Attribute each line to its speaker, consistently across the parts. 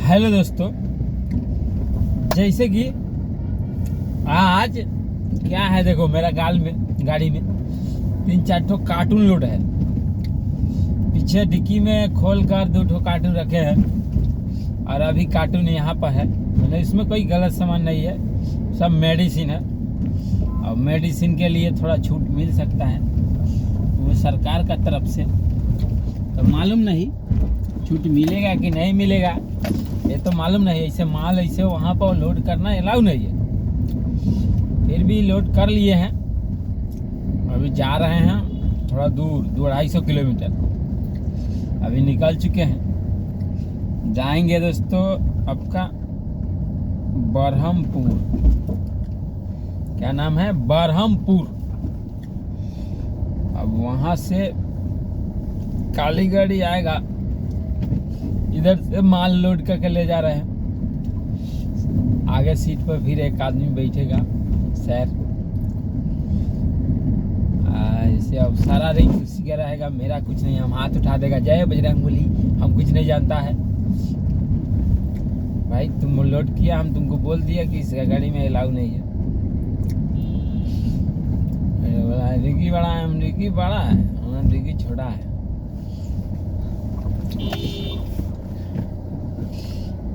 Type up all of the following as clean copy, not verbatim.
Speaker 1: Hello दोस्तों, जैसे कि आज क्या है, देखो मेरा गाड़ी में 3-4 ठो कार्टून लोड है। पीछे डिक्की में खोल कर 2 ठो कार्टून रखे हैं और अभी कार्टून यहाँ पर है। मतलब इसमें कोई गलत सामान नहीं है, सब मेडिसिन है और मेडिसिन के लिए थोड़ा छूट मिल सकता है वो सरकार का तरफ से। तो मालूम नहीं छूट मिलेगा कि नहीं मिलेगा, ये तो मालूम नहीं। ऐसे माल ऐसे वहाँ पर लोड करना अलाउ नहीं है, फिर भी लोड कर लिए हैं। अभी जा रहे हैं थोड़ा दूर, 250 किलोमीटर अभी निकल चुके हैं। जाएंगे दोस्तों आपका बरहमपुर, क्या नाम है, बरहमपुर। अब वहाँ से काली गाड़ी आएगा, इधर से माल लोड करके ले जा रहे हैं। आगे सीट पर फिर एक आदमी बैठेगा सर, ऐसे अब सारा रिंग उसी का रहेगा, मेरा कुछ नहीं। हम हाथ उठा देगा, जय बजरंगबली, हम कुछ नहीं जानता है। भाई तुम लोड किया, हम तुमको बोल दिया कि इस गाड़ी में अलाउ नहीं है। रिकी बड़ा है, हम रिकी बड़ा है, हम रिकी छोटा है।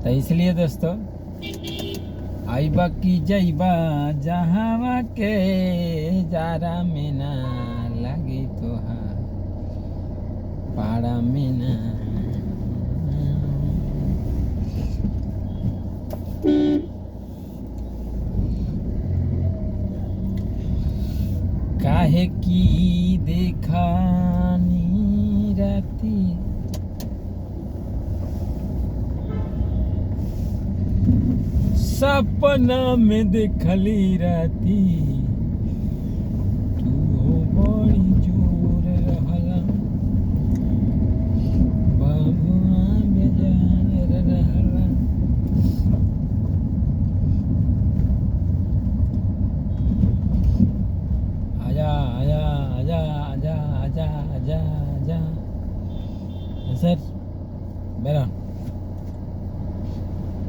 Speaker 1: तो इसलिए दोस्तों आइबा की जाइबा जहावा के जारा में ना लगी तो पाड़ा में ना। काहे की देखानी राती सपना में देखली राती, तू हो बड़ी जोर रहला बाबुआ बेजान रहला। आजा आजा आजा आजा आजा आजा आजा सर, मेरा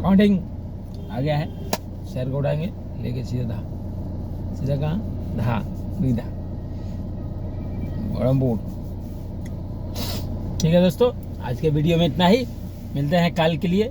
Speaker 1: काउंटिंग आ गया है। शहर को उड़ाएंगे लेके सीधा कहाँ बरहमपुर। ठीक है दोस्तों, आज के वीडियो में इतना ही, मिलते हैं कल के लिए।